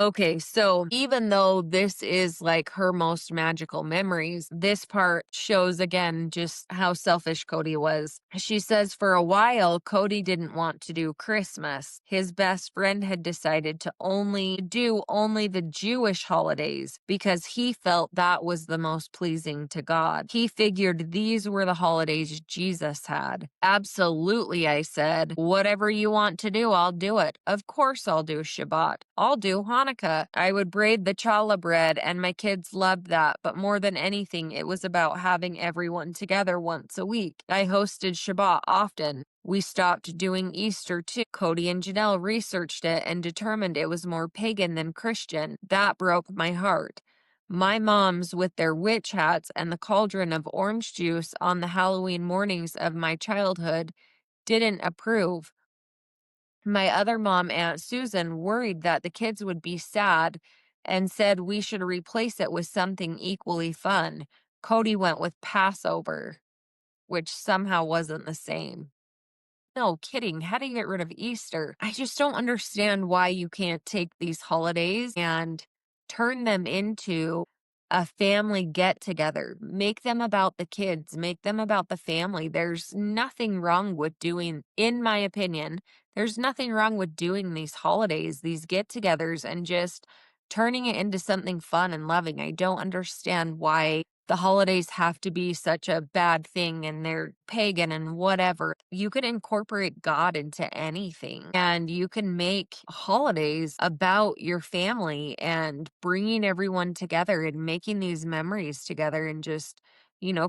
Okay, so even though this is like her most magical memories, this part shows again just how selfish Cody was. She says for a while, Cody didn't want to do Christmas. His best friend had decided to only the Jewish holidays because he felt that was the most pleasing to God. He figured these were the holidays Jesus had. Absolutely, I said. Whatever you want to do, I'll do it. Of course I'll do Shabbat. I'll do Hanukkah. I would braid the challah bread, and my kids loved that. But more than anything, it was about having everyone together once a week. I hosted Shabbat often. We stopped doing Easter too. Cody and Janelle researched it and determined it was more pagan than Christian. That broke my heart. My moms, with their witch hats and the cauldron of orange juice on the Halloween mornings of my childhood, didn't approve. My other mom, Aunt Susan, worried that the kids would be sad and said we should replace it with something equally fun. Cody went with Passover, which somehow wasn't the same. No kidding. How do you get rid of Easter? I just don't understand why you can't take these holidays and turn them into a family get together. Make them about the kids, make them about the family. There's nothing wrong with doing, in my opinion, there's nothing wrong with doing these holidays, these get togethers, and just turning it into something fun and loving. I don't understand why the holidays have to be such a bad thing and they're pagan and whatever. You could incorporate God into anything, and you can make holidays about your family and bringing everyone together and making these memories together and just,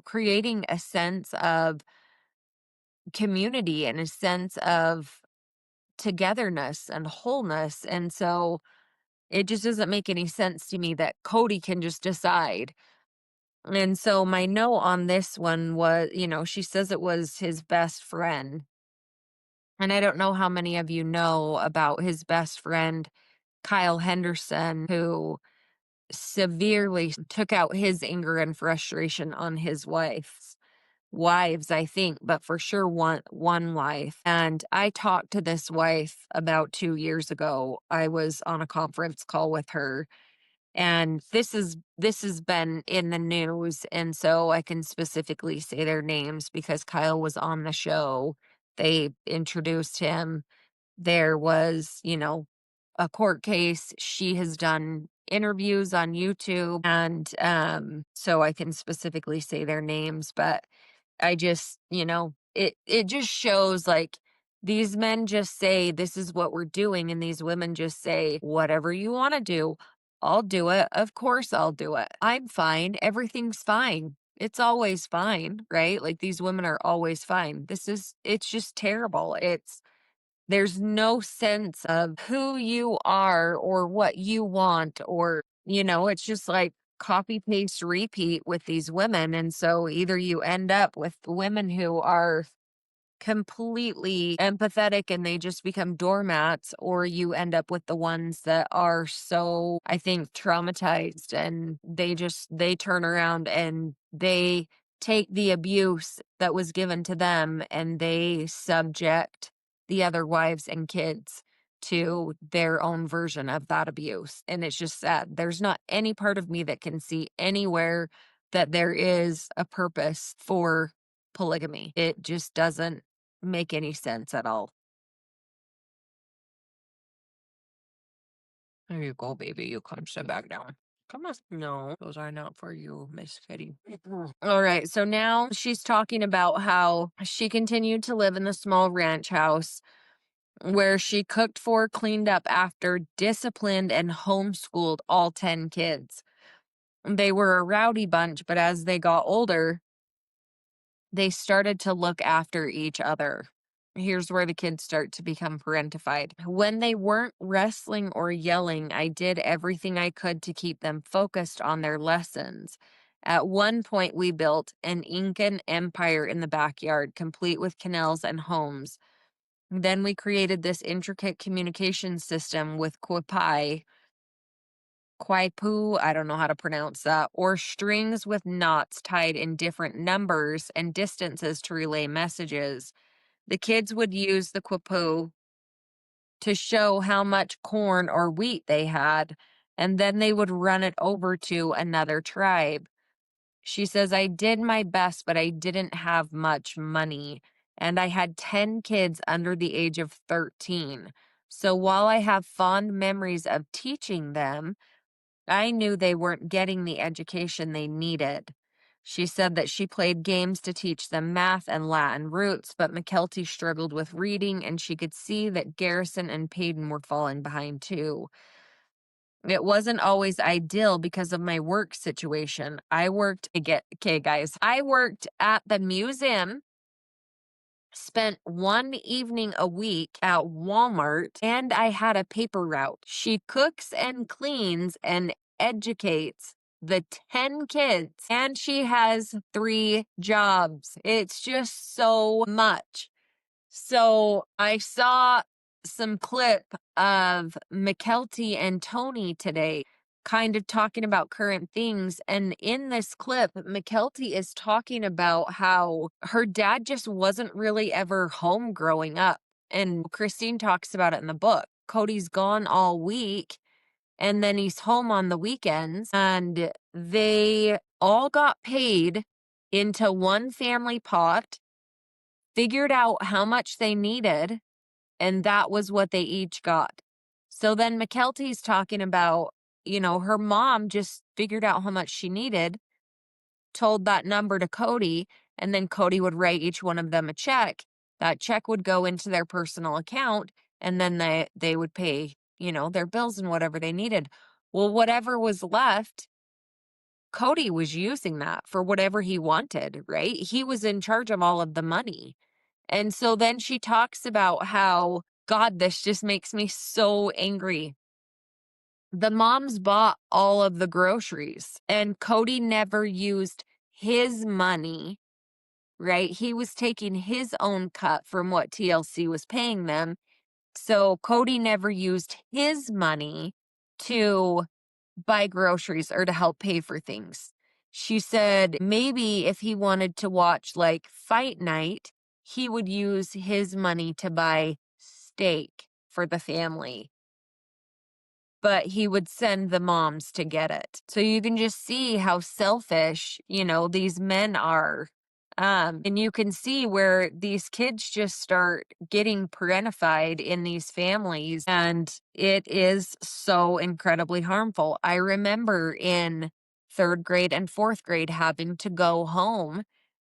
creating a sense of community and a sense of togetherness and wholeness. And so it just doesn't make any sense to me that Cody can just decide. And so my note on this one was, she says it was his best friend. And I don't know how many of you know about his best friend, Kyle Henderson, who severely took out his anger and frustration on his wives, I think, but for sure one wife. And I talked to this wife about 2 years ago. I was on a conference call with her, and this has been in the news, and so I can specifically say their names because Kyle was on the show. They introduced him. There was, a court case. She has done interviews on YouTube, and so I can specifically say their names, but I just, it just shows like these men just say this is what we're doing, and these women just say whatever you want to do, I'll do it. Of course I'll do it. I'm fine. Everything's fine. It's always fine, right? Like these women are always fine. It's just terrible. There's no sense of who you are or what you want, or, it's just like copy, paste, repeat with these women. And so either you end up with women who are completely empathetic and they just become doormats, or you end up with the ones that are so, I think, traumatized, and they turn around and they take the abuse that was given to them and they subject the other wives and kids to their own version of that abuse. And it's just sad. There's not any part of me that can see anywhere that there is a purpose for polygamy. It just doesn't make any sense at all. There you go, baby. You come sit back down. Come on. No, those are not for you, Miss Kitty. All right. So now she's talking about how she continued to live in the small ranch house where she cooked for, cleaned up after, disciplined, and homeschooled all 10 kids. They were a rowdy bunch, but as they got older, they started to look after each other. Here's where the kids start to become parentified. When they weren't wrestling or yelling, I did everything I could to keep them focused on their lessons. At one point, we built an Incan empire in the backyard, complete with canals and homes. Then we created this intricate communication system with Kwaipu, I don't know how to pronounce that, or strings with knots tied in different numbers and distances to relay messages. The kids would use the quipu to show how much corn or wheat they had, and then they would run it over to another tribe. She says, I did my best, but I didn't have much money. And I had 10 kids under the age of 13. So while I have fond memories of teaching them, I knew they weren't getting the education they needed. She said that she played games to teach them math and Latin roots, but McKelty struggled with reading, and she could see that Garrison and Payton were falling behind too. It wasn't always ideal because of my work situation. Okay, guys, I worked at the museum, spent one evening a week at Walmart, and I had a paper route. She cooks and cleans and educates the 10 kids, and she has 3 jobs. It's just so much. So I saw some clip of McKelty and Tony today kind of talking about current things. And in this clip, McKelty is talking about how her dad just wasn't really ever home growing up. And Christine talks about it in the book. Cody's gone all week and then he's home on the weekends, and they all got paid into one family pot, figured out how much they needed, and that was what they each got. So then McKelty's talking about, her mom just figured out how much she needed, told that number to Cody, and then Cody would write each one of them a check. That check would go into their personal account, and then they would pay, their bills and whatever they needed. Well, whatever was left, Cody was using that for whatever he wanted, right? He was in charge of all of the money. And so then she talks about how, God, this just makes me so angry. The moms bought all of the groceries, and Cody never used his money, right? He was taking his own cut from what TLC was paying them. So Cody never used his money to buy groceries or to help pay for things. She said maybe if he wanted to watch like fight night, he would use his money to buy steak for the family, but he would send the moms to get it. So you can just see how selfish, these men are. And you can see where these kids just start getting parentified in these families, and it is so incredibly harmful. I remember in 3rd grade and 4th grade having to go home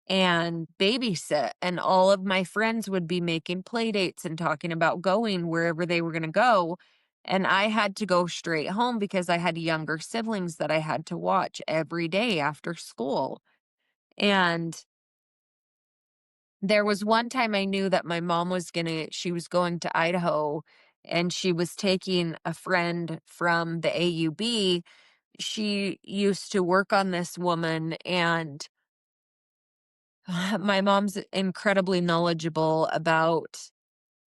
and babysit, and all of my friends would be making play dates and talking about going wherever they were going to go. And I had to go straight home because I had younger siblings that I had to watch every day after school. And there was one time I knew that my mom she was going to Idaho, and she was taking a friend from the AUB. She used to work on this woman, and my mom's incredibly knowledgeable about,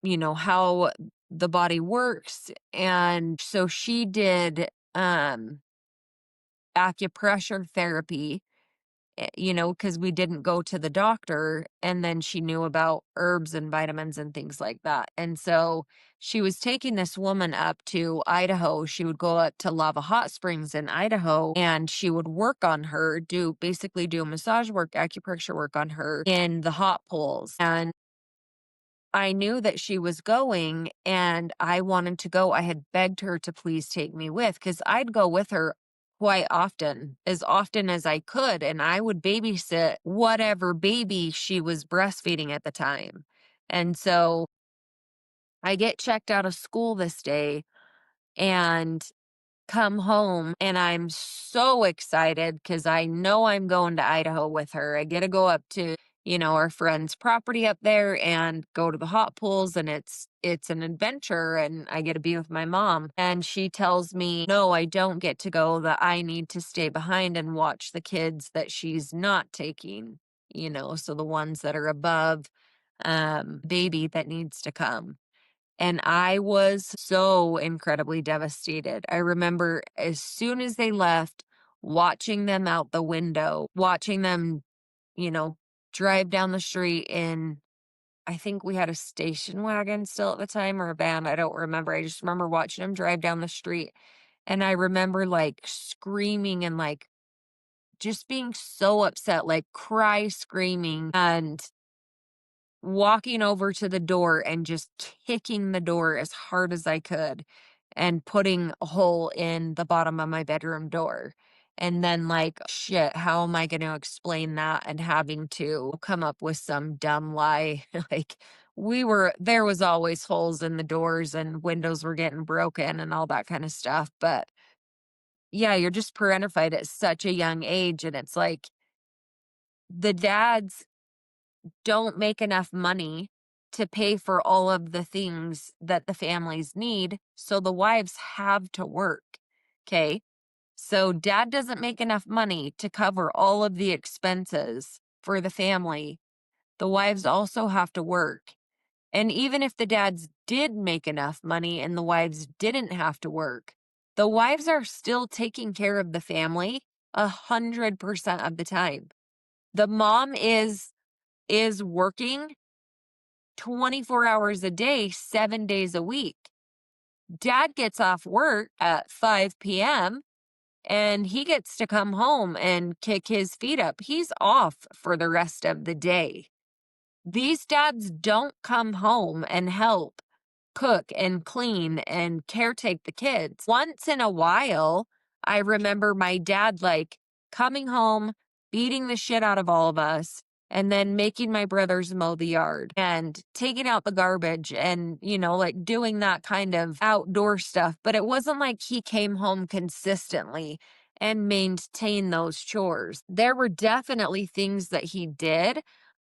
how the body works. And so she did acupressure therapy, because we didn't go to the doctor, and then she knew about herbs and vitamins and things like that. And so she was taking this woman up to Idaho. She would go up to Lava Hot Springs in Idaho, and she would work on her, basically do massage work, acupressure work on her in the hot pools. And I knew that she was going, and I wanted to go. I had begged her to please take me with, because I'd go with her quite often as I could, and I would babysit whatever baby she was breastfeeding at the time. And so I get checked out of school this day and come home, and I'm so excited because I know I'm going to Idaho with her. I get to go up to, our friend's property up there and go to the hot pools, and it's an adventure, and I get to be with my mom. And she tells me, no, I don't get to go, that I need to stay behind and watch the kids that she's not taking, so the ones that are above baby that needs to come. And I was so incredibly devastated. I remember as soon as they left, watching them out the window, watching them, you know, drive down the street in, I think we had a station wagon still at the time or a van, I don't remember. I just remember watching him drive down the street, and I remember, like, screaming and, like, just being so upset, like, cry screaming, and walking over to the door and just kicking the door as hard as I could and putting a hole in the bottom of my bedroom door. And then, like, shit, how am I going to explain that? And having to come up with some dumb lie. Like, there was always holes in the doors and windows were getting broken and all that kind of stuff. But yeah, you're just parentified at such a young age. And it's like the dads don't make enough money to pay for all of the things that the families need, so the wives have to work. Okay. So dad doesn't make enough money to cover all of the expenses for the family. The wives also have to work. And even if the dads did make enough money and the wives didn't have to work, the wives are still taking care of the family 100% of the time. The mom is working 24 hours a day, 7 days a week. Dad gets off work at 5 p.m. and he gets to come home and kick his feet up. He's off for the rest of the day. These dads don't come home and help cook and clean and caretake the kids. Once in a while, I remember my dad like coming home, beating the shit out of all of us, and then making my brothers mow the yard and taking out the garbage and, like doing that kind of outdoor stuff. But it wasn't like he came home consistently and maintained those chores. There were definitely things that he did,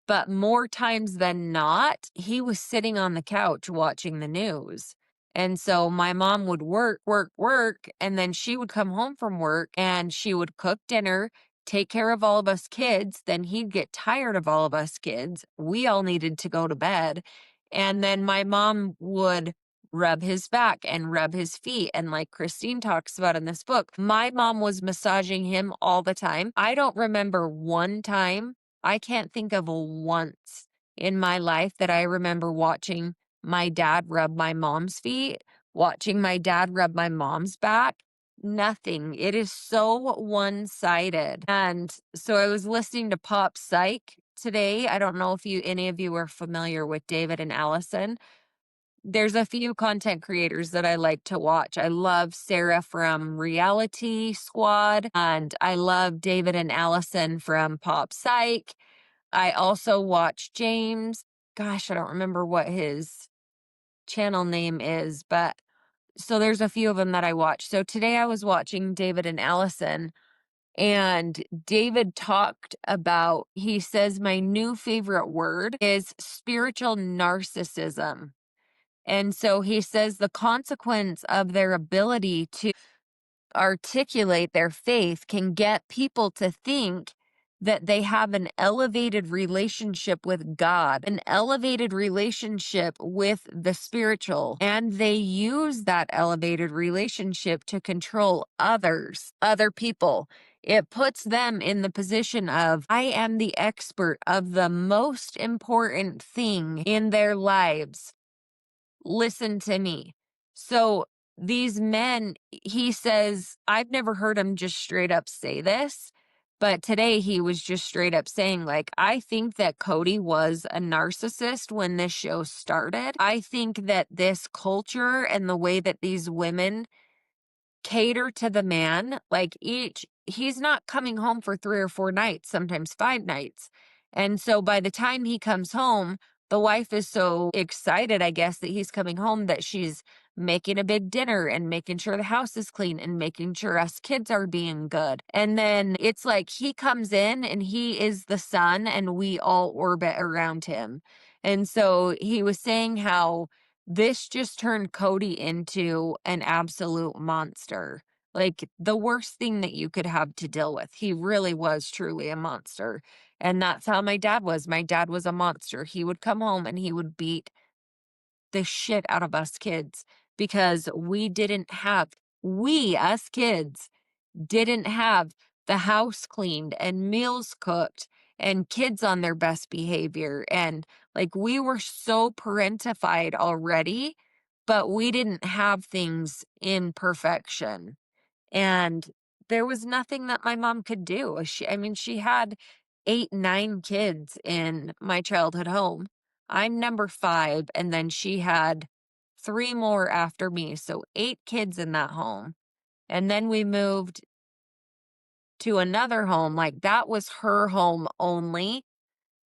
but more times than not, he was sitting on the couch watching the news. And so my mom would work, work, work, and then she would come home from work and she would cook dinner, take care of all of us kids. Then he'd get tired of all of us kids. We all needed to go to bed. And then my mom would rub his back and rub his feet. And like Christine talks about in this book, my mom was massaging him all the time. I don't remember one time, I can't think of once in my life that I remember watching my dad rub my mom's feet, watching my dad rub my mom's back. Nothing. It is so one-sided. And so I was listening to Pop Psych today. I don't know if any of you are familiar with David and Allison. There's a few content creators that I like to watch. I love Sarah from Reality Squad, and I love David and Allison from Pop Psych. I also watch James. Gosh, I don't remember what his channel name is, but so there's a few of them that I watch. So today I was watching David and Allison, and David talked about, he says, my new favorite word is spiritual narcissism. And so he says the consequence of their ability to articulate their faith can get people to think that they have an elevated relationship with God, an elevated relationship with the spiritual, and they use that elevated relationship to control others, other people. It puts them in the position of, I am the expert of the most important thing in their lives. Listen to me. So these men, he says, I've never heard him just straight up say this, but today he was just straight up saying, like, I think that Cody was a narcissist when this show started. I think that this culture and the way that these women cater to the man, like he's not coming home for 3 or 4 nights, sometimes 5 nights. And so by the time he comes home, the wife is so excited, I guess, that he's coming home that she's making a big dinner and making sure the house is clean and making sure us kids are being good. And then it's like he comes in and he is the sun and we all orbit around him. And so he was saying how this just turned Cody into an absolute monster. Like the worst thing that you could have to deal with. He really was truly a monster. And that's how my dad was. My dad was a monster. He would come home and he would beat the shit out of us kids because we, us kids, didn't have the house cleaned and meals cooked and kids on their best behavior. And like we were so parentified already, but we didn't have things in perfection. And there was nothing that my mom could do. I mean, she had 8, 9 kids in my childhood home. I'm number 5, and then she had 3 more after me, so 8 kids in that home. And then we moved to another home, like that was her home only,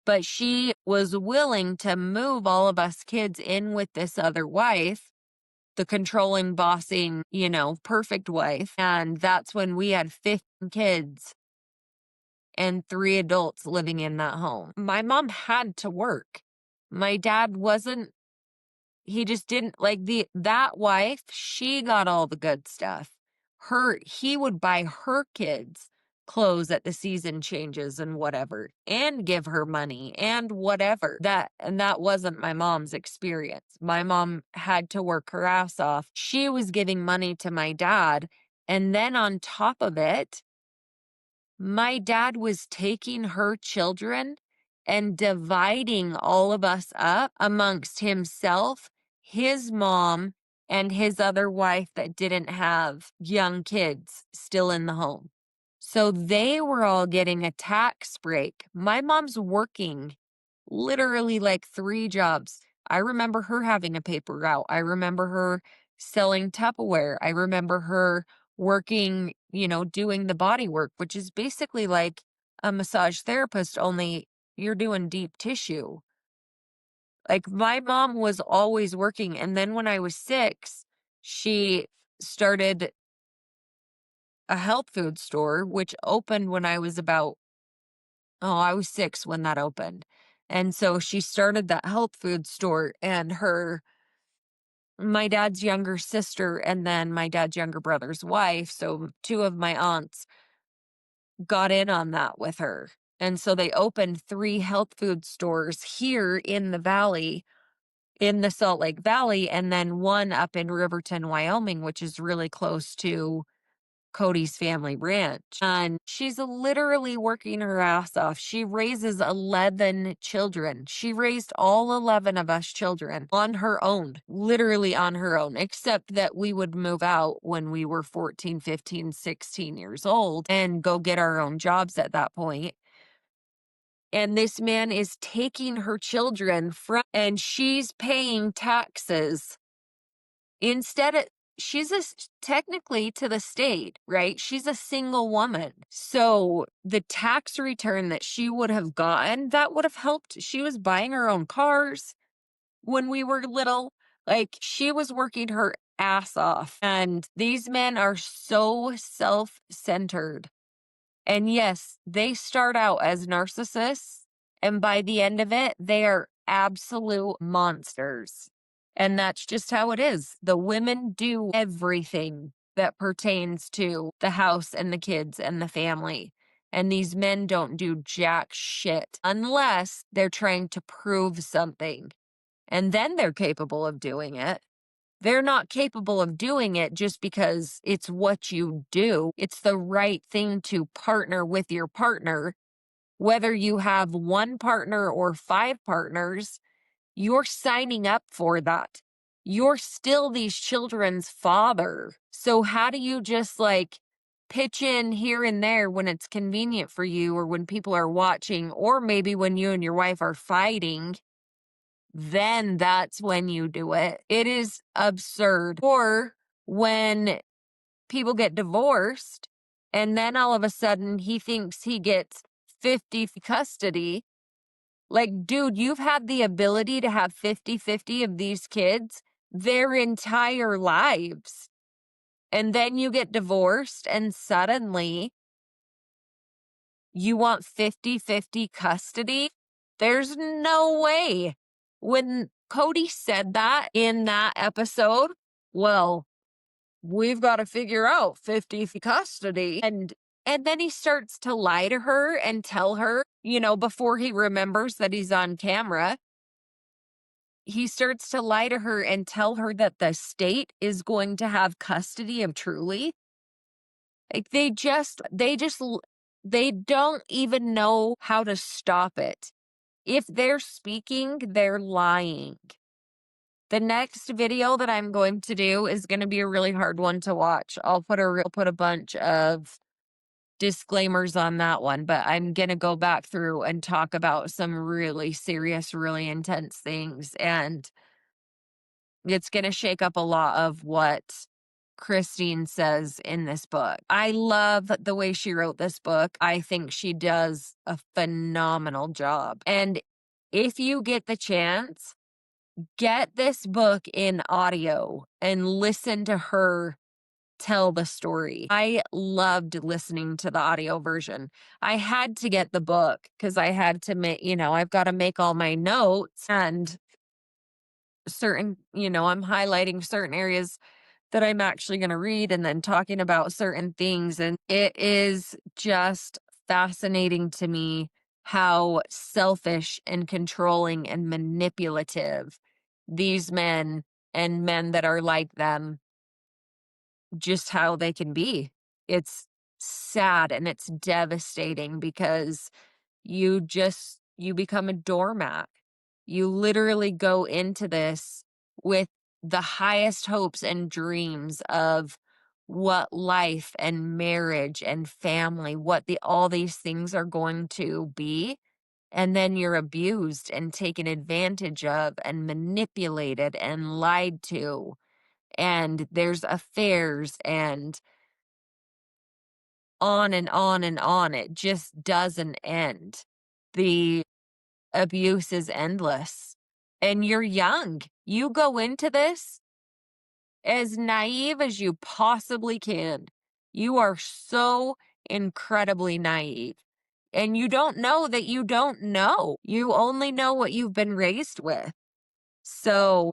but she was willing to move all of us kids in with this other wife, the controlling, bossing, perfect wife. And that's when we had 15 kids and 3 adults living in that home. My mom had to work. My dad wasn't, he just didn't like that wife, she got all the good stuff. He would buy her kids clothes at the season changes and whatever, and give her money and whatever. That wasn't my mom's experience. My mom had to work her ass off. She was giving money to my dad, and then on top of it, my dad was taking her children and dividing all of us up amongst himself, his mom, and his other wife that didn't have young kids still in the home. So they were all getting a tax break. My mom's working literally like 3 jobs. I remember her having a paper route. I remember her selling Tupperware. I remember her working, doing the body work, which is basically like a massage therapist, only you're doing deep tissue. Like my mom was always working. And then when I was 6, she started a health food store, which opened when I was I was 6 when that opened. And so she started that health food store, and my dad's younger sister and then my dad's younger brother's wife, so 2 of my aunts got in on that with her. And so they opened 3 health food stores here in the valley, in the Salt Lake Valley, and then one up in Riverton, Wyoming, which is really close to Cody's family ranch. And she's literally working her ass off. She raises 11 children. She raised all 11 of us children on her own, literally on her own, except that we would move out when we were 14, 15, 16 years old and go get our own jobs at that point. And this man is taking her children and she's paying taxes instead of, technically to the state, right? She's a single woman. So the tax return that she would have gotten, that would have helped. She was buying her own cars when we were little. Like she was working her ass off. And these men are so self-centered. And yes, they start out as narcissists. And by the end of it, they are absolute monsters. And that's just how it is. The women do everything that pertains to the house and the kids and the family. And these men don't do jack shit unless they're trying to prove something. And then they're capable of doing it. They're not capable of doing it just because it's what you do. It's the right thing to partner with your partner. Whether you have 1 partner or 5 partners, you're signing up for that. You're still these children's father. So how do you just like pitch in here and there when it's convenient for you, or when people are watching, or maybe when you and your wife are fighting? Then that's when you do it. It is absurd. Or when people get divorced and then all of a sudden he thinks he gets 50 custody. Like, dude, you've had the ability to have 50-50 of these kids their entire lives. And then you get divorced and suddenly you want 50-50 custody. There's no way. When Cody said that in that episode, well, we've got to figure out 50 custody. And then he starts to lie to her and tell her, before he remembers that he's on camera, he starts to lie to her and tell her that the state is going to have custody of Truly. Like they just they don't even know how to stop it. If they're speaking, they're lying. The next video that I'm going to do is going to be a really hard one to watch. I'll put a bunch of disclaimers on that one, but I'm going to go back through and talk about some really serious, really intense things. And it's going to shake up a lot of what Christine says in this book. I love the way she wrote this book. I think she does a phenomenal job. And if you get the chance, get this book in audio and listen to her tell the story. I loved listening to the audio version. I had to get the book because I had to make, I've got to make all my notes and I'm highlighting certain areas that I'm actually going to read and then talking about certain things. And it is just fascinating to me how selfish and controlling and manipulative these men and men that are like them, just how they can be. It's sad and it's devastating because you become a doormat. You literally go into this with the highest hopes and dreams of what life and marriage and family, all these things are going to be. And then you're abused and taken advantage of and manipulated and lied to. And there's affairs and on and on and on. It just doesn't end. The abuse is endless. And you're young. You go into this as naive as you possibly can. You are so incredibly naive. And you don't know that you don't know. You only know what you've been raised with. So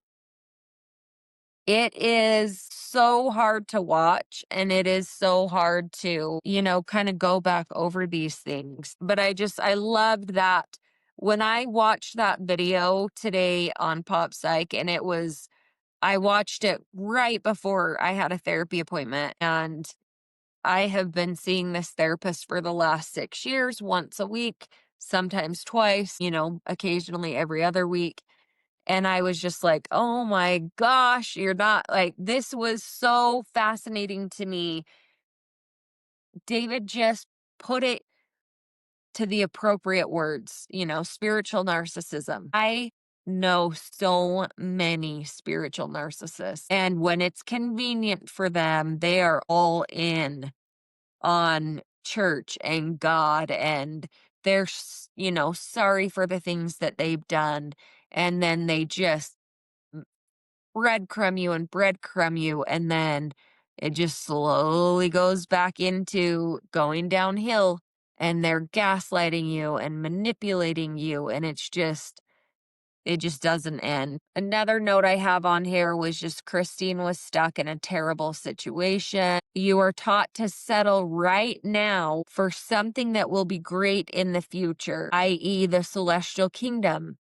it is so hard to watch and it is so hard to, kind of go back over these things. But I loved that when I watched that video today on Pop Psych, and I watched it right before I had a therapy appointment, and I have been seeing this therapist for the last 6 years, once a week, sometimes twice, occasionally every other week. And I was just like, oh my gosh, you're not like, this was so fascinating to me. David just put it to the appropriate words, spiritual narcissism. I know so many spiritual narcissists, and when it's convenient for them, they are all in on church and God, and they're, sorry for the things that they've done. And then they just breadcrumb you, and then it just slowly goes back into going downhill, and they're gaslighting you and manipulating you, and it just doesn't end. Another note I have on here was just Christine was stuck in a terrible situation. You are taught to settle right now for something that will be great in the future, i.e., the celestial kingdom,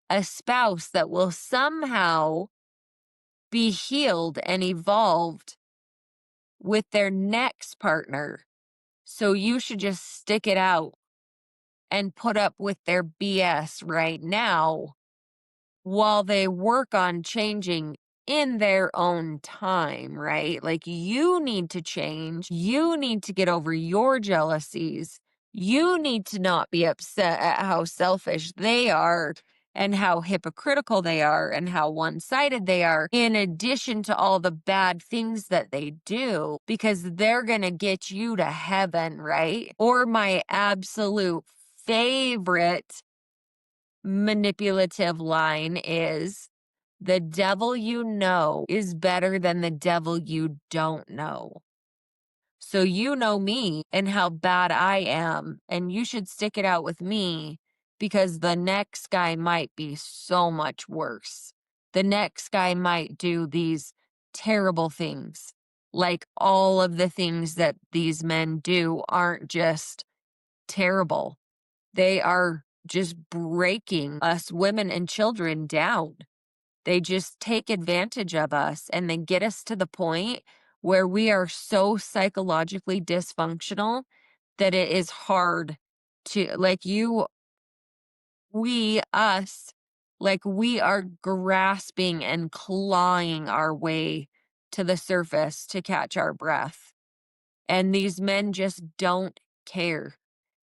a spouse that will somehow be healed and evolved with their next partner. So you should just stick it out and put up with their BS right now while they work on changing in their own time, right? Like, you need to change. You need to get over your jealousies. You need to not be upset at how selfish they are and how hypocritical they are and how one-sided they are, in addition to all the bad things that they do, because they're going to get you to heaven, right? Or my absolute favorite manipulative line is, the devil you know is better than the devil you don't know. So you know me and how bad I am, and you should stick it out with me, because the next guy might be so much worse. The next guy might do these terrible things. Like, all of the things that these men do aren't just terrible. They are just breaking us women and children down. They just take advantage of us, and they get us to the point where we are so psychologically dysfunctional that it is hard to, like, us, like, we are grasping and clawing our way to the surface to catch our breath. And these men just don't care.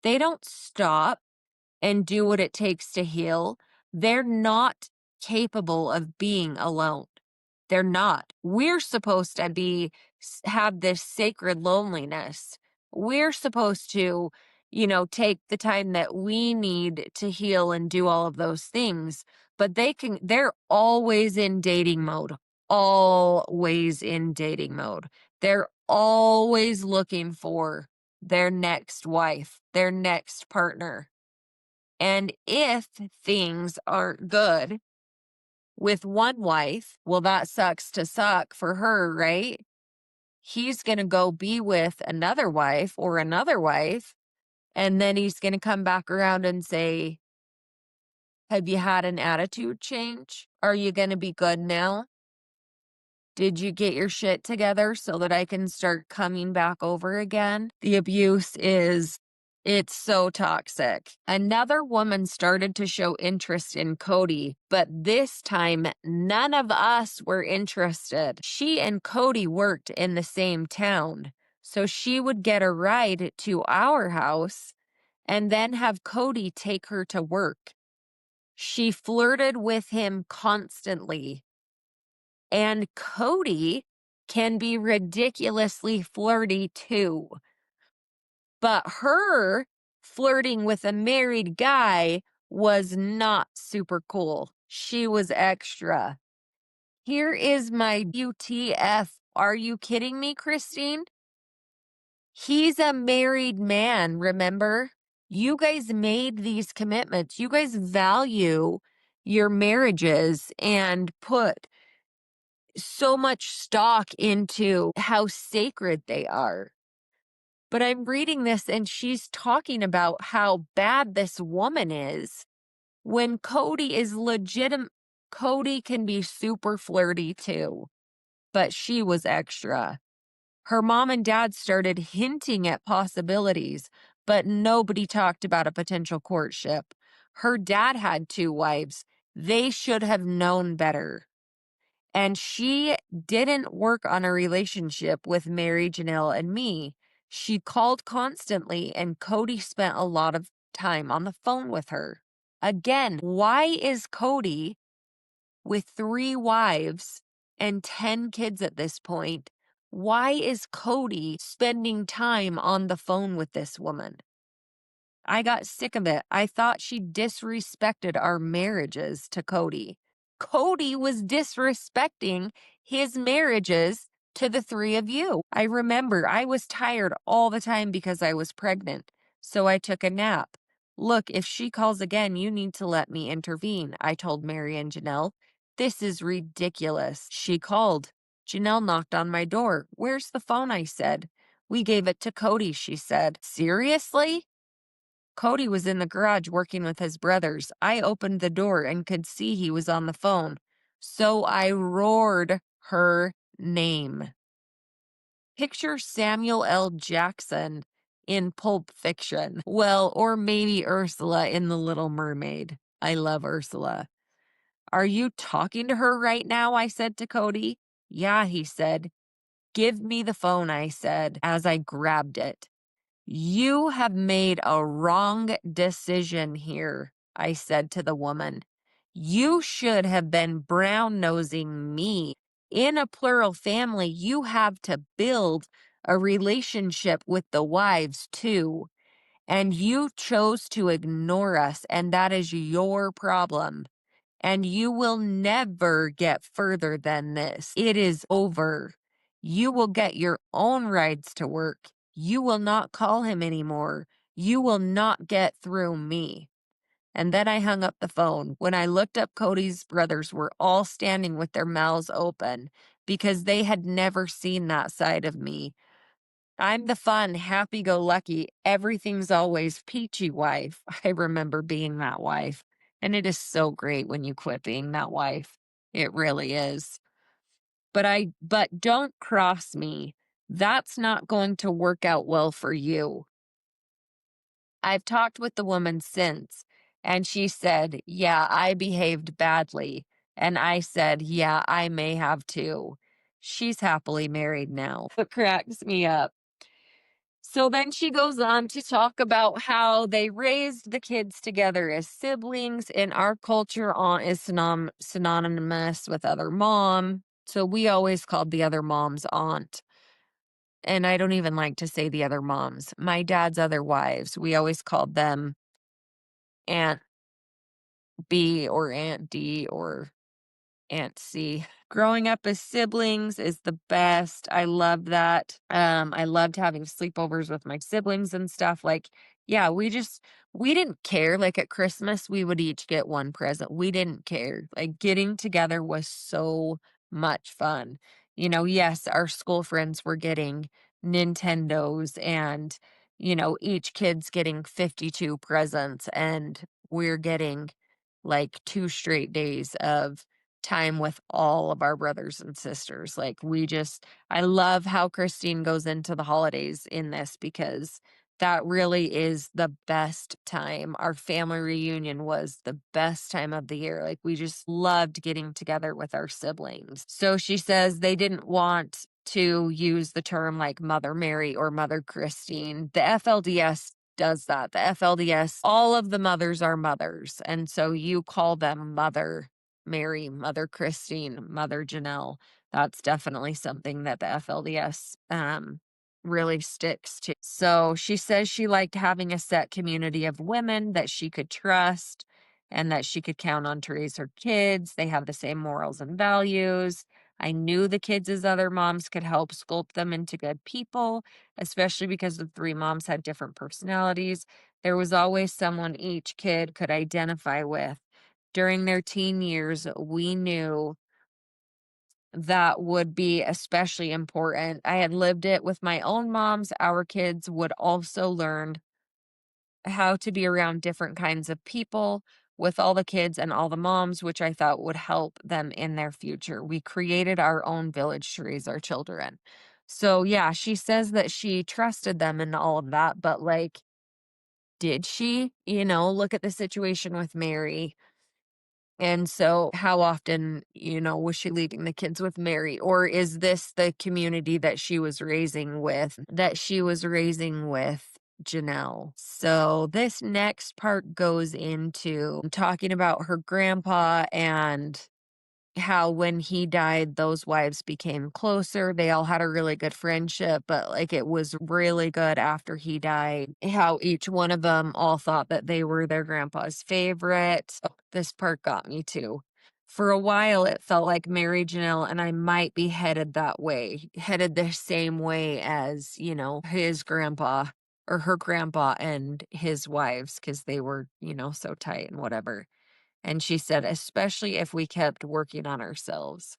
They don't stop and do what it takes to heal. They're not capable of being alone. They're not. We're supposed to have this sacred loneliness. We're supposed to, take the time that we need to heal and do all of those things. But they're always in dating mode. Always in dating mode. They're always looking for their next wife, their next partner. And if things aren't good with one wife, well, that sucks to suck for her, right? He's going to go be with another wife or another wife, and then he's going to come back around and say, have you had an attitude change? Are you going to be good now? Did you get your shit together so that I can start coming back over again? The abuse it's so toxic. Another woman started to show interest in Cody, but this time none of us were interested. She and Cody worked in the same town, so she would get a ride to our house and then have Cody take her to work. She flirted with him constantly. And Cody can be ridiculously flirty too. But her flirting with a married guy was not super cool. She was extra. Here is my UTF. Are you kidding me, Christine? He's a married man, remember? You guys made these commitments. You guys value your marriages and put so much stock into how sacred they are. But I'm reading this and she's talking about how bad this woman is when Cody is legitimate. Cody can be super flirty too, but she was extra. Her mom and dad started hinting at possibilities, but nobody talked about a potential courtship. Her dad had 2 wives. They should have known better. And she didn't work on a relationship with Mary, Janelle, and me. She called constantly, and Cody spent a lot of time on the phone with her. Again, why is Cody, with 3 wives and 10 kids at this point, why is Cody spending time on the phone with this woman? I got sick of it. I thought she disrespected our marriages to Cody. Cody was disrespecting his marriages to the 3 of you. I remember I was tired all the time because I was pregnant, so I took a nap. Look, if she calls again, you need to let me intervene, I told Mary and Janelle. This is ridiculous. She called. Janelle knocked on my door. Where's the phone? I said. We gave it to Cody, she said. Seriously? Cody was in the garage working with his brothers. I opened the door and could see he was on the phone. So I roared her name. Picture Samuel L. Jackson in Pulp Fiction. Well, or maybe Ursula in The Little Mermaid. I love Ursula. Are you talking to her right now? I said to Cody. Yeah, he said. Give me the phone, I said, as I grabbed it. You have made a wrong decision here, I said to the woman. You should have been brown-nosing me. In a plural family, you have to build a relationship with the wives too. And you chose to ignore us, and that is your problem. And you will never get further than this. It is over. You will get your own rides to work. You will not call him anymore. You will not get through me. And then I hung up the phone. When I looked up, Cody's brothers were all standing with their mouths open because they had never seen that side of me. I'm the fun, happy-go-lucky, everything's always peachy wife. I remember being that wife. And it is so great when you quit being that wife. It really is. But don't cross me. That's not going to work out well for you. I've talked with the woman since, and she said, "Yeah, I behaved badly." And I said, "Yeah, I may have too." She's happily married now. It cracks me up. So then she goes on to talk about how they raised the kids together as siblings. In our culture, aunt is synonymous with other mom. So we always called the other moms aunt. And I don't even like to say the other moms. My dad's other wives, we always called them Aunt B or Aunt D or Aunt C. Growing up as siblings is the best. I love that. I loved having sleepovers with my siblings and stuff. Like, yeah, we didn't care. Like at Christmas, we would each get one present. We didn't care. Like getting together was so much fun. Yes, our school friends were getting Nintendos and, each kid's getting 52 presents and we're getting like 2 straight days of time with all of our brothers and sisters. I love how Christine goes into the holidays in this because that really is the best time. Our family reunion was the best time of the year. Like, we just loved getting together with our siblings. So she says they didn't want to use the term like Mother Mary or Mother Christine. The FLDS does that. The FLDS, all of the mothers are mothers. And so you call them Mother Mary, Mother Christine, Mother Janelle. That's definitely something that the FLDS really sticks to. So she says she liked having a set community of women that she could trust and that she could count on to raise her kids. They have the same morals and values. I knew the kids as other moms could help sculpt them into good people, especially because the three moms had different personalities. There was always someone each kid could identify with. During their teen years, we knew that would be especially important. I had lived it with my own moms. Our kids would also learn how to be around different kinds of people with all the kids and all the moms, which I thought would help them in their future. We created our own village to raise our children. So, yeah, she says that she trusted them and all of that, but like, did she? Look at the situation with Mary. And so how often, was she leaving the kids with Mary? Or is this the community that she was raising with Janelle? So this next part goes into talking about her grandpa and how when he died, those wives became closer. They all had a really good friendship, but like it was really good after he died. How each one of them all thought that they were their grandpa's favorite. Oh, this part got me too. For a while, it felt like Mary Janelle and I might be headed that way, headed the same way as, his grandpa or her grandpa and his wives, because they were, so tight and whatever. And she said, especially if we kept working on ourselves.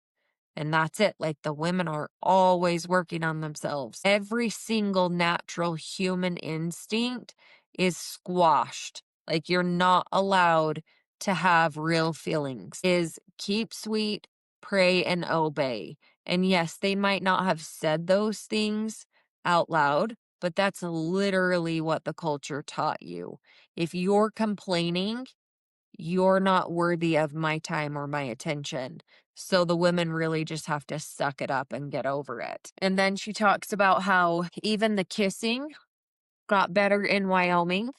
And that's it. Like the women are always working on themselves. Every single natural human instinct is squashed. Like you're not allowed to have real feelings. Is keep sweet, pray, and obey. And yes, they might not have said those things out loud, but that's literally what the culture taught you. If you're complaining, you're not worthy of my time or my attention. So the women really just have to suck it up and get over it. And then she talks about how even the kissing got better in Wyoming.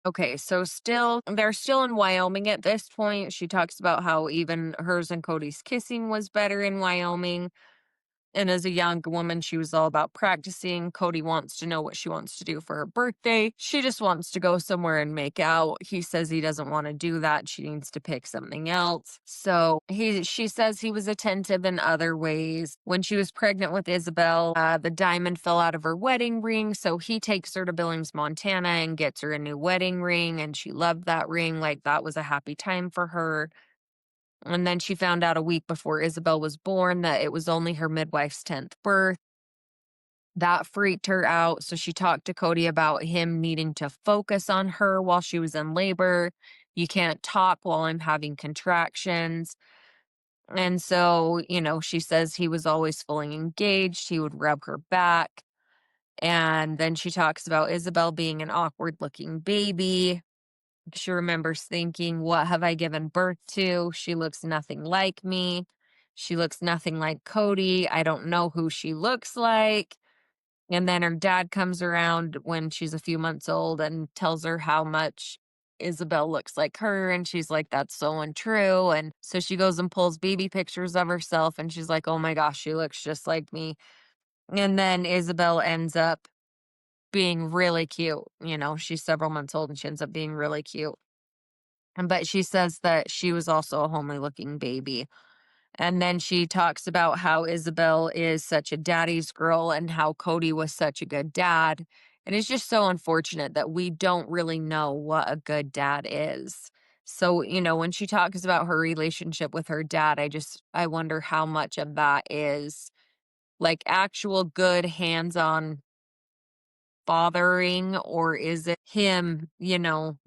Okay, so they're still in Wyoming at this point. She talks about how even hers and Cody's kissing was better in Wyoming. And as a young woman, she was all about practicing. Cody wants to know what she wants to do for her birthday. She just wants to go somewhere and make out. He says he doesn't want to do that. She needs to pick something else. So she says he was attentive in other ways. When she was pregnant with Isabel, the diamond fell out of her wedding ring. So he takes her to Billings, Montana and gets her a new wedding ring. And she loved that ring. Like that was a happy time for her. And then she found out a week before Isabel was born that it was only her midwife's 10th birth. That freaked her out. So she talked to Cody about him needing to focus on her while she was in labor. You can't talk while I'm having contractions. And so, she says he was always fully engaged. He would rub her back. And then she talks about Isabel being an awkward looking baby. She remembers thinking, "What have I given birth to? She looks nothing like me. She looks nothing like Cody. I don't know who she looks like." And then her dad comes around when she's a few months old and tells her how much Isabel looks like her. And she's like, "That's so untrue." And so she goes and pulls baby pictures of herself. And she's like, "Oh my gosh, she looks just like me." And then Isabel ends up being really cute. She's several months old and she ends up being really cute. But she says that she was also a homely looking baby. And then she talks about how Isabel is such a daddy's girl and how Cody was such a good dad. And it's just so unfortunate that we don't really know what a good dad is. So, when she talks about her relationship with her dad, I wonder how much of that is like actual good hands-on fathering, or is it him,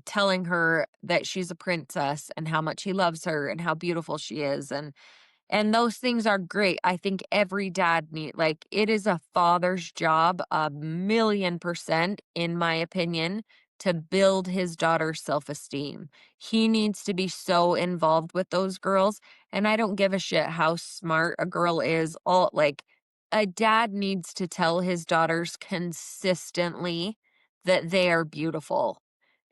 telling her that she's a princess and how much he loves her and how beautiful she is, and those things are great. I think every dad it is a father's job, 1,000,000%, in my opinion, to build his daughter's self-esteem. He needs to be so involved with those girls, and I don't give a shit how smart a girl is. A dad needs to tell his daughters consistently that they are beautiful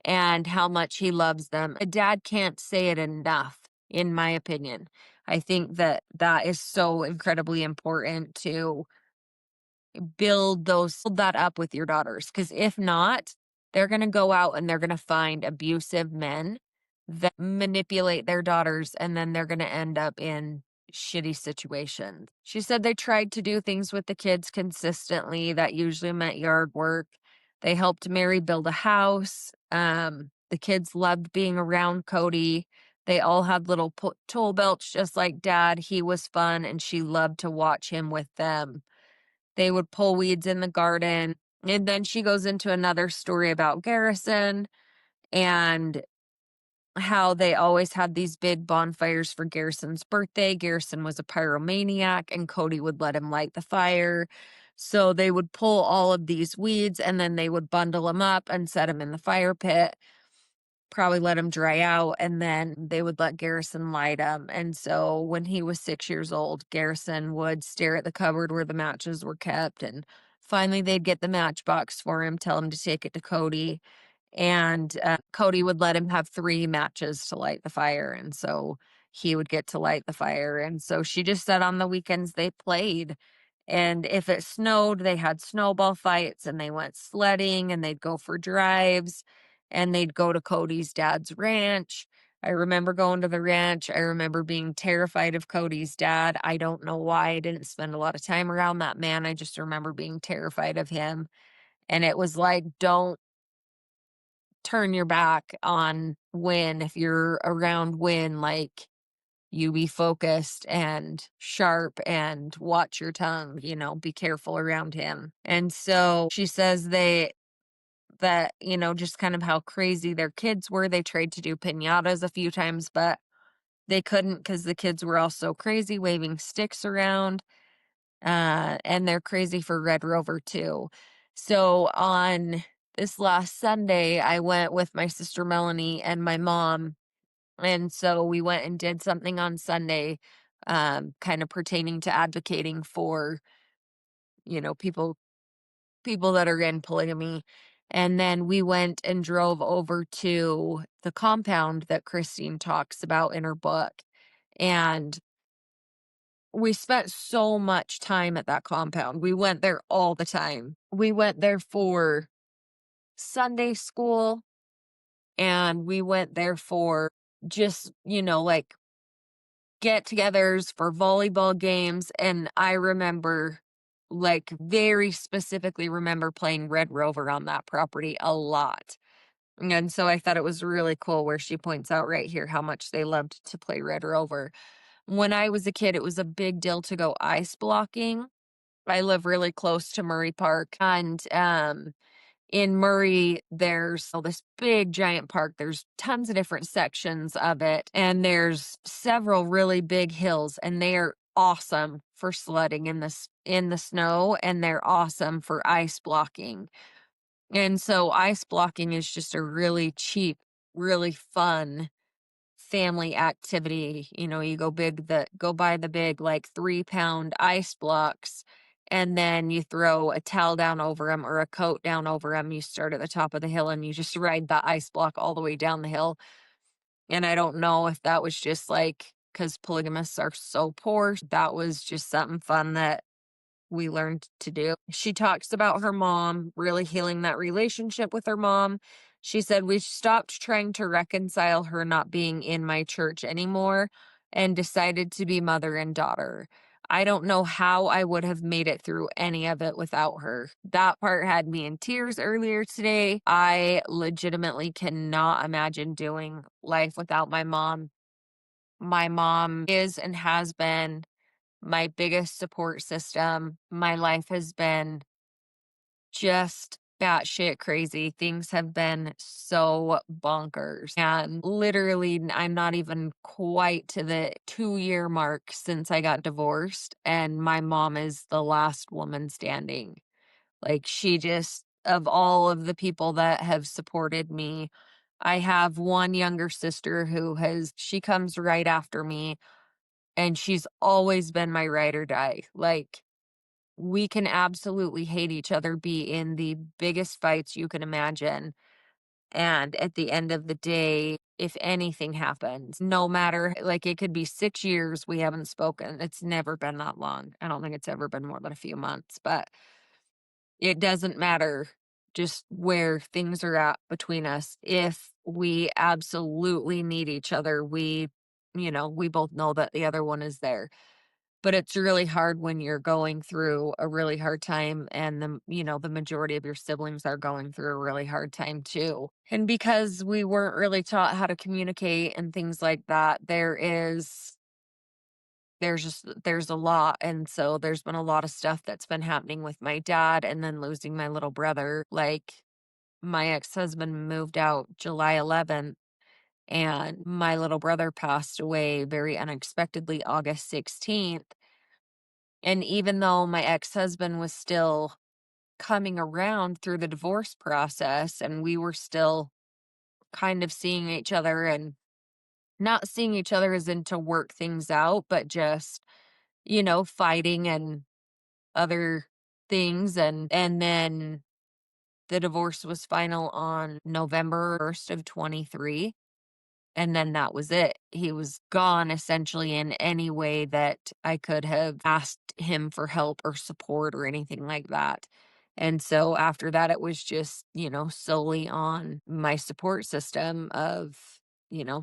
and how much he loves them. A dad can't say it enough, in my opinion. I think that that is so incredibly important to build that up with your daughters, because if not, they're gonna go out and they're gonna find abusive men that manipulate their daughters, and then they're gonna end up in shitty situations. She said they tried to do things with the kids consistently. That usually meant yard work. They helped Mary build a house. The kids loved being around Cody. They all had little tool belts just like dad. He was fun, and she loved to watch him with them. They would pull weeds in the garden. And then she goes into another story about Garrison and how they always had these big bonfires for Garrison's birthday. Garrison was a pyromaniac, and Cody would let him light the fire. So they would pull all of these weeds and then they would bundle them up and set them in the fire pit, probably let him dry out, and then they would let Garrison light them. And so when he was 6 years old, Garrison would stare at the cupboard where the matches were kept, and finally they'd get the matchbox for him, tell him to take it to Cody, and Cody would let him have 3 matches to light the fire, and so he would get to light the fire. And so she just said on the weekends they played, and if it snowed, they had snowball fights, and they went sledding, and they'd go for drives, and they'd go to Cody's dad's ranch. I remember going to the ranch. I remember being terrified of Cody's dad. I don't know why. I didn't spend a lot of time around that man. I just remember being terrified of him. And it was like, don't turn your back on Win. If you're around Win, you be focused and sharp and watch your tongue, be careful around him. And so she says just kind of how crazy their kids were. They tried to do piñatas a few times, but they couldn't because the kids were all so crazy, waving sticks around. And they're crazy for Red Rover too. So on this last Sunday, I went with my sister Melanie and my mom. And so we went and did something on Sunday, kind of pertaining to advocating for, people that are in polygamy. And then we went and drove over to the compound that Christine talks about in her book. And we spent so much time at that compound. We went there all the time. We went there for Sunday school, and we went there for just, get-togethers, for volleyball games. And I remember, very specifically remember playing Red Rover on that property a lot. And so I thought it was really cool where she points out right here how much they loved to play Red Rover. When I was a kid, it was a big deal to go ice blocking. I live really close to Murray Park, and in Murray, there's this big giant park. There's tons of different sections of it, and there's several really big hills, and they are awesome for sledding in this in the snow, and they're awesome for ice blocking. And so ice blocking is just a really cheap, really fun family activity. You go buy the big like 3-pound ice blocks, and then you throw a towel down over them or a coat down over them. You start at the top of the hill and you just ride the ice block all the way down the hill. And I don't know if that was just like because polygamists are so poor, that was just something fun that we learned to do. She talks about her mom really healing that relationship with her mom. She said, "We stopped trying to reconcile her not being in my church anymore and decided to be mother and daughter. I don't know how I would have made it through any of it without her." That part had me in tears earlier today. I legitimately cannot imagine doing life without my mom. My mom is and has been my biggest support system. My life has been just batshit crazy. Things have been so bonkers. And literally, I'm not even quite to the 2-year mark since I got divorced. And my mom is the last woman standing. Like, she just, of all of the people that have supported me, I have one younger sister she comes right after me, and she's always been my ride or die. Like, we can absolutely hate each other, be in the biggest fights you can imagine. And at the end of the day, if anything happens, no matter, like, it could be 6 years we haven't spoken. It's never been that long. I don't think it's ever been more than a few months, but it doesn't matter just where things are at between us. If we absolutely need each other, we both know that the other one is there. But it's really hard when you're going through a really hard time and the majority of your siblings are going through a really hard time too. And because we weren't really taught how to communicate and things like that, there's a lot. And so there's been a lot of stuff that's been happening with my dad and then losing my little brother. Like, my ex-husband moved out July 11th, and my little brother passed away very unexpectedly August 16th. And even though my ex-husband was still coming around through the divorce process and we were still kind of seeing each other, and not seeing each other as in to work things out, but just, fighting and other things. And then the divorce was final on November 1st of 23. And then that was it. He was gone essentially in any way that I could have asked him for help or support or anything like that. And so after that, it was just, solely on my support system of,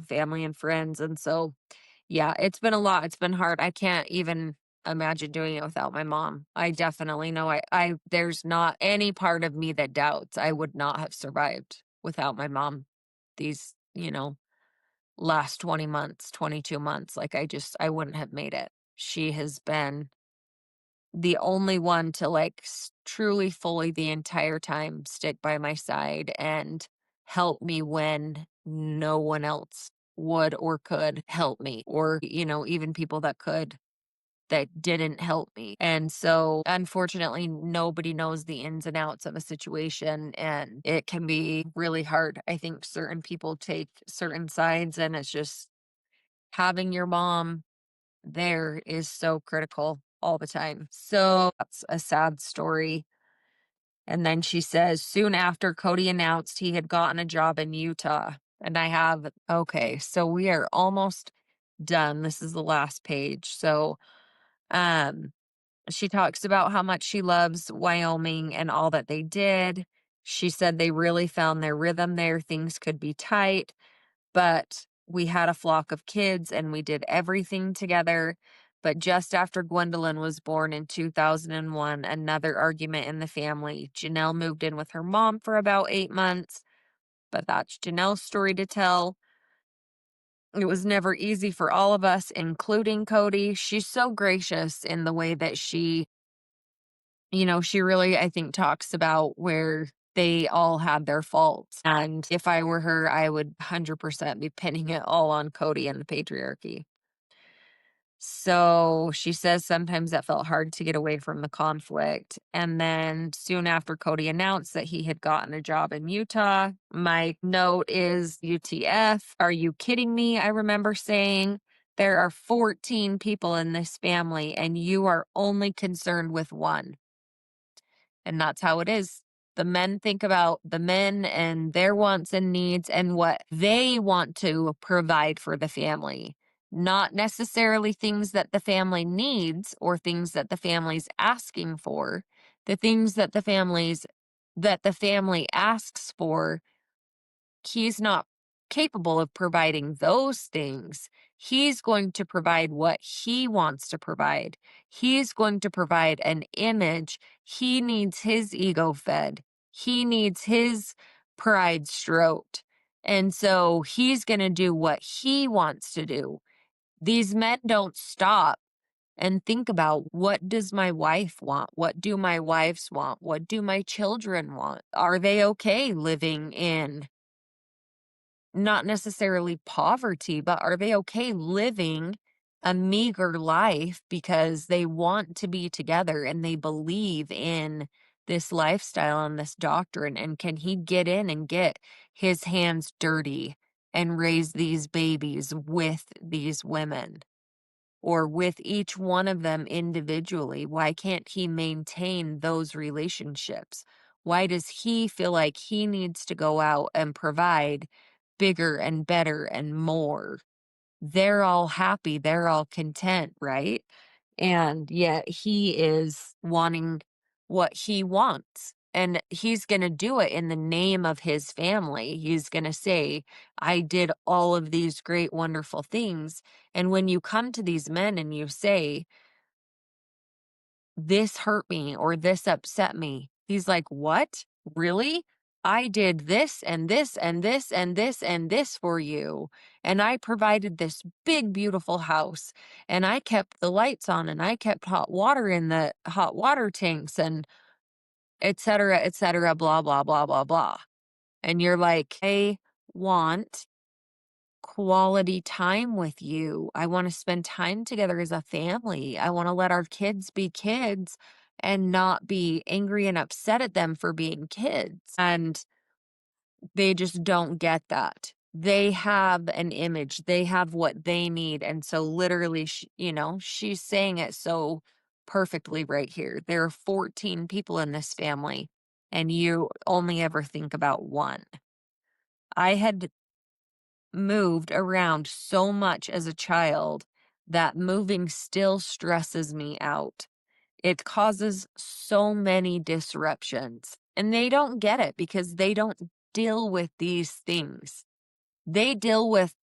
family and friends. And so, yeah, it's been a lot. It's been hard. I can't even imagine doing it without my mom. I definitely know there's not any part of me that doubts I would not have survived without my mom. These, last 20 months, 22 months, like, I wouldn't have made it. She has been the only one to, like, truly, fully, the entire time stick by my side and help me when no one else would or could help me, or, even people that didn't help me. And so, unfortunately, nobody knows the ins and outs of a situation, and it can be really hard. I think certain people take certain sides, and it's just having your mom there is so critical all the time. So that's a sad story. And then she says, soon after Cody announced he had gotten a job in Utah. And okay, so we are almost done. This is the last page. So, um, she talks about how much she loves Wyoming and all that they did. She said they really found their rhythm there. Things could be tight, but we had a flock of kids and we did everything together. But just after Gwendolyn was born in 2001, another argument in the family. Janelle moved in with her mom for about 8 months, but that's Janelle's story to tell. It was never easy for all of us, including Cody. She's so gracious in the way that she really, I think, talks about where they all had their faults. And if I were her, I would 100% be pinning it all on Cody and the patriarchy. So she says sometimes that felt hard to get away from the conflict. And then soon after Cody announced that he had gotten a job in Utah, my note is UTF. Are you kidding me? I remember saying, there are 14 people in this family and you are only concerned with one. And that's how it is. The men think about the men and their wants and needs and what they want to provide for the family, not necessarily things that the family needs or things that the family's asking for. The things that the family asks for, he's not capable of providing those things. He's going to provide what he wants to provide. He's going to provide an image. He needs his ego fed. He needs his pride stroked. And so he's going to do what he wants to do. These men don't stop and think about, what does my wife want? What do my wives want? What do my children want? Are they okay living in not necessarily poverty, but are they okay living a meager life because they want to be together and they believe in this lifestyle and this doctrine? And can he get in and get his hands dirty and raise these babies with these women? Or with each one of them individually? Why can't he maintain those relationships? Why does he feel like he needs to go out and provide bigger and better and more? They're all happy, they're all content, right? And yet he is wanting what he wants. And he's going to do it in the name of his family. He's going to say, I did all of these great, wonderful things. And when you come to these men and you say, this hurt me or this upset me, he's like, what? Really? I did this and this and this and this and this for you. And I provided this big, beautiful house. And I kept the lights on and I kept hot water in the hot water tanks and et cetera, blah, blah, blah, blah, blah. And you're like, I want quality time with you. I want to spend time together as a family. I want to let our kids be kids and not be angry and upset at them for being kids. And they just don't get that. They have an image, they have what they need. And so, literally, she's saying it so perfectly right here. There are 14 people in this family, and you only ever think about one. I had moved around so much as a child that moving still stresses me out. It causes so many disruptions, and they don't get it because they don't deal with these things. They deal with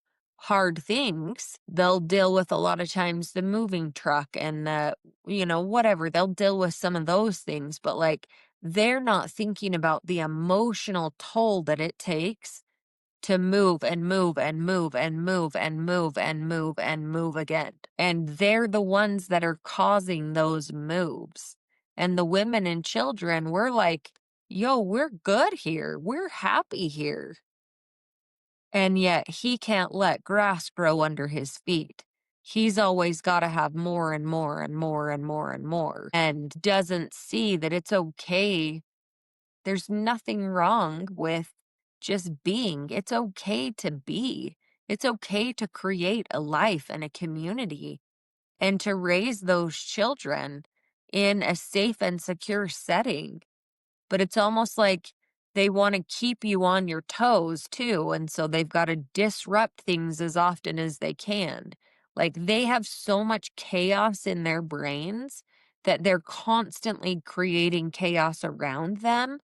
hard things. They'll deal with a lot of times the moving truck and whatever. They'll deal with some of those things, but like, they're not thinking about the emotional toll that it takes to move and move and move and move and move and move and move again. And they're the ones that are causing those moves. And the women and children, we're like, yo, we're good here. We're happy here. And yet he can't let grass grow under his feet. He's always got to have more and more and more and more and more, and doesn't see that it's okay. There's nothing wrong with just being. It's okay to be. It's okay to create a life and a community and to raise those children in a safe and secure setting. But it's almost like they want to keep you on your toes too. And so they've got to disrupt things as often as they can. Like, they have so much chaos in their brains that they're constantly creating chaos around them.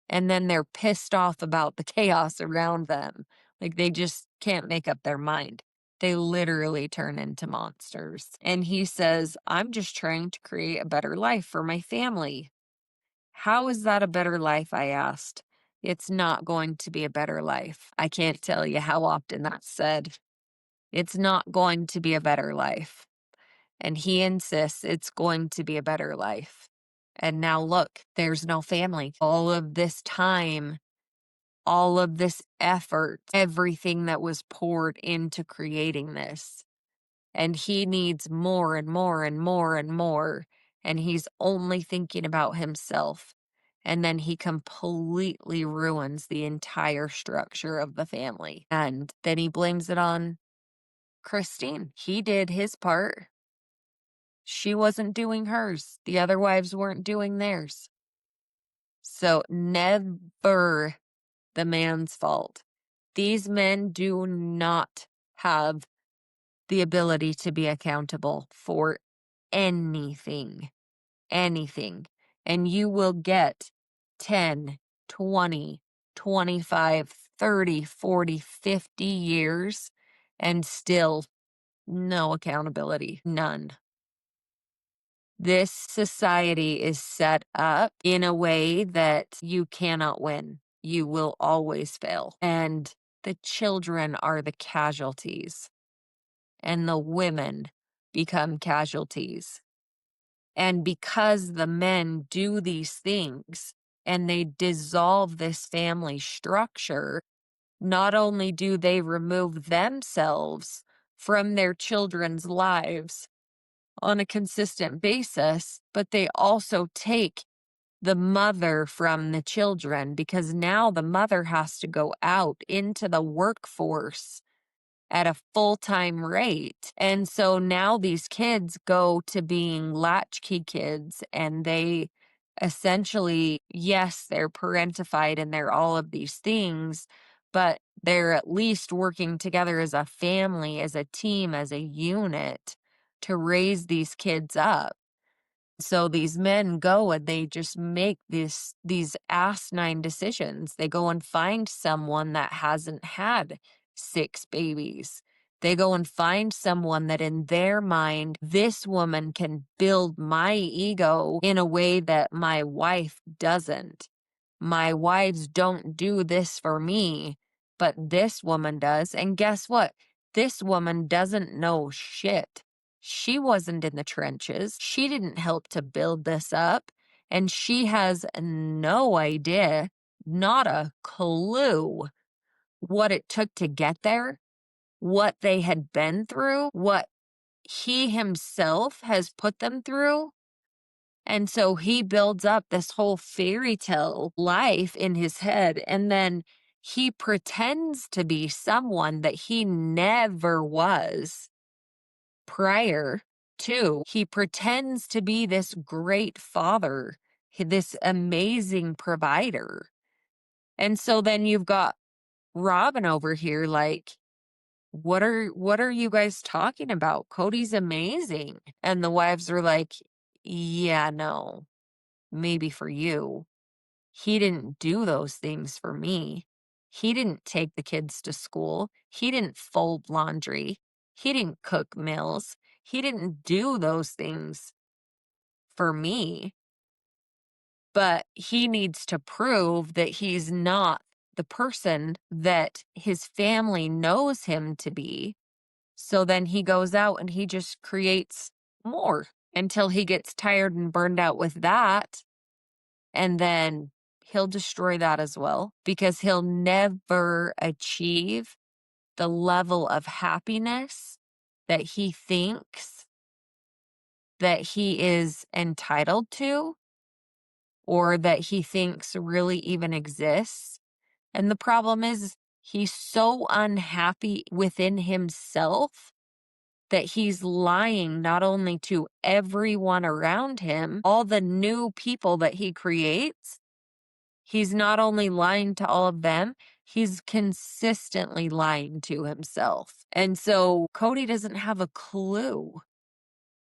And then they're pissed off about the chaos around them. Like, they just can't make up their mind. They literally turn into monsters. And he says, I'm just trying to create a better life for my family. How is that a better life? I asked. It's not going to be a better life. I can't tell you how often that's said. It's not going to be a better life. And he insists it's going to be a better life. And now look, there's no family. All of this time, all of this effort, everything that was poured into creating this. and he needs more and more and more and more, and he's only thinking about himself. And then he completely ruins the entire structure of the family. And then he blames it on Christine. He did his part. She wasn't doing hers. The other wives weren't doing theirs. So never the man's fault. These men do not have the ability to be accountable for anything, anything. And you will get 10, 20, 25, 30, 40, 50 years and still no accountability, none. This society is set up in a way that you cannot win. You will always fail. And the children are the casualties, and the women become casualties. And because the men do these things and they dissolve this family structure, not only do they remove themselves from their children's lives on a consistent basis, but they also take the mother from the children, because now the mother has to go out into the workforce at a full-time rate. And so now these kids go to being latchkey kids, and they essentially, yes, they're parentified and they're all of these things, but they're at least working together as a family, as a team, as a unit to raise these kids up. So these men go and they just make these asinine decisions. They go and find someone that hasn't had 6 babies. They go and find someone that in their mind, this woman can build my ego in a way that my wife doesn't. My wives don't do this for me, but this woman does. And guess what? This woman doesn't know shit. She wasn't in the trenches. She didn't help to build this up. And she has no idea, not a clue, what it took to get there, what they had been through, what he himself has put them through. And so he builds up this whole fairy tale life in his head, and then he pretends to be someone that he never was prior to. He pretends to be this great father, this amazing provider. And so then you've got Robin over here like, what are you guys talking about? Cody's amazing. And the wives are like, yeah, no, maybe for you. He didn't do those things for me. He didn't take the kids to school. He didn't fold laundry. He didn't cook meals. He didn't do those things for me. But he needs to prove that he's not the person that his family knows him to be. So then he goes out and he just creates more until he gets tired and burned out with that. And then he'll destroy that as well, because he'll never achieve the level of happiness that he thinks that he is entitled to, or that he thinks really even exists. And the problem is he's so unhappy within himself that he's lying not only to everyone around him, all the new people that he creates. He's not only lying to all of them, he's consistently lying to himself. And so Cody doesn't have a clue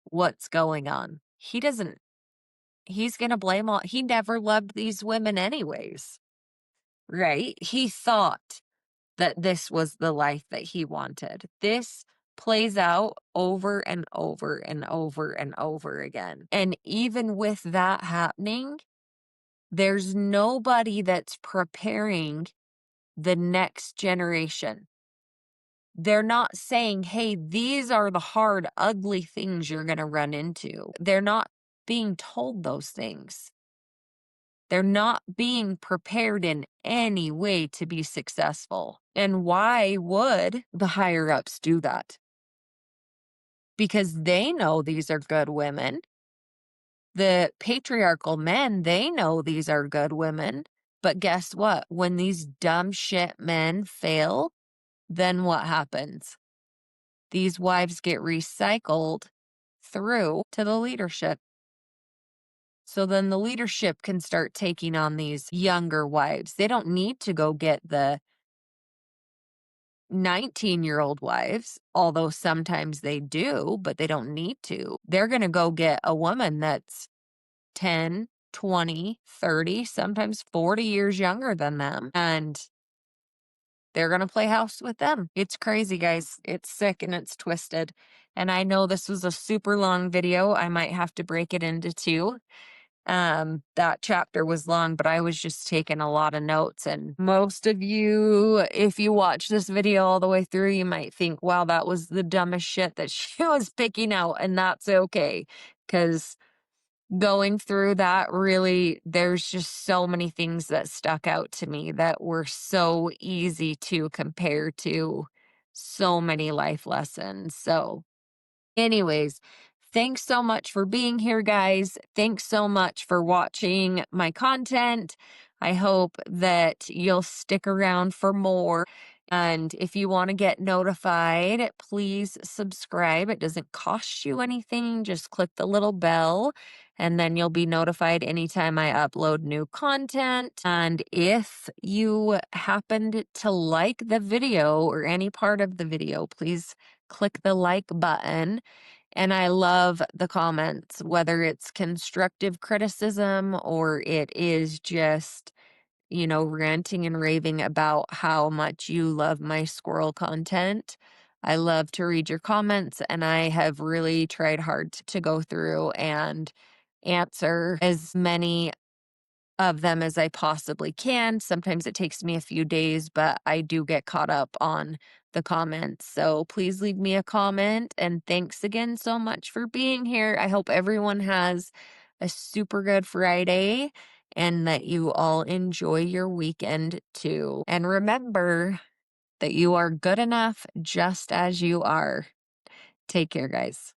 what's going on. He's going to blame all, he never loved these women anyways, right? He thought that this was the life that he wanted. This plays out over and over and over and over again. And even with that happening, there's nobody that's preparing the next generation. They're not saying, hey, these are the hard, ugly things you're going to run into. They're not being told those things. They're not being prepared in any way to be successful. And why would the higher ups do that? because they know these are good women. The patriarchal men, they know these are good women. But guess what? When these dumb shit men fail, then what happens? These wives get recycled through to the leadership. So then the leadership can start taking on these younger wives. They don't need to go get the 19-year-old wives, although sometimes they do, but they don't need to. They're going to go get a woman that's 10, 20, 30, sometimes 40 years younger than them. And they're going to play house with them. It's crazy, guys. It's sick and it's twisted. And I know this was a super long video. I might have to break it into two. That chapter was long, but I was just taking a lot of notes. And most of you, if you watch this video all the way through, you might think, wow, that was the dumbest shit that she was picking out. And that's okay. Because going through that, really, there's just so many things that stuck out to me that were so easy to compare to so many life lessons. So, anyways, thanks so much for being here, guys. Thanks so much for watching my content. I hope that you'll stick around for more. And if you want to get notified, please subscribe. It doesn't cost you anything. Just click the little bell, and then you'll be notified anytime I upload new content. And if you happened to like the video or any part of the video, please click the like button. And I love the comments, whether it's constructive criticism or it is just, ranting and raving about how much you love my squirrel content. I love to read your comments, and I have really tried hard to go through and answer as many of them as I possibly can. Sometimes it takes me a few days, but I do get caught up on the comments. So please leave me a comment. And thanks again so much for being here. I hope everyone has a super good Friday and that you all enjoy your weekend too. And remember that you are good enough just as you are. Take care, guys.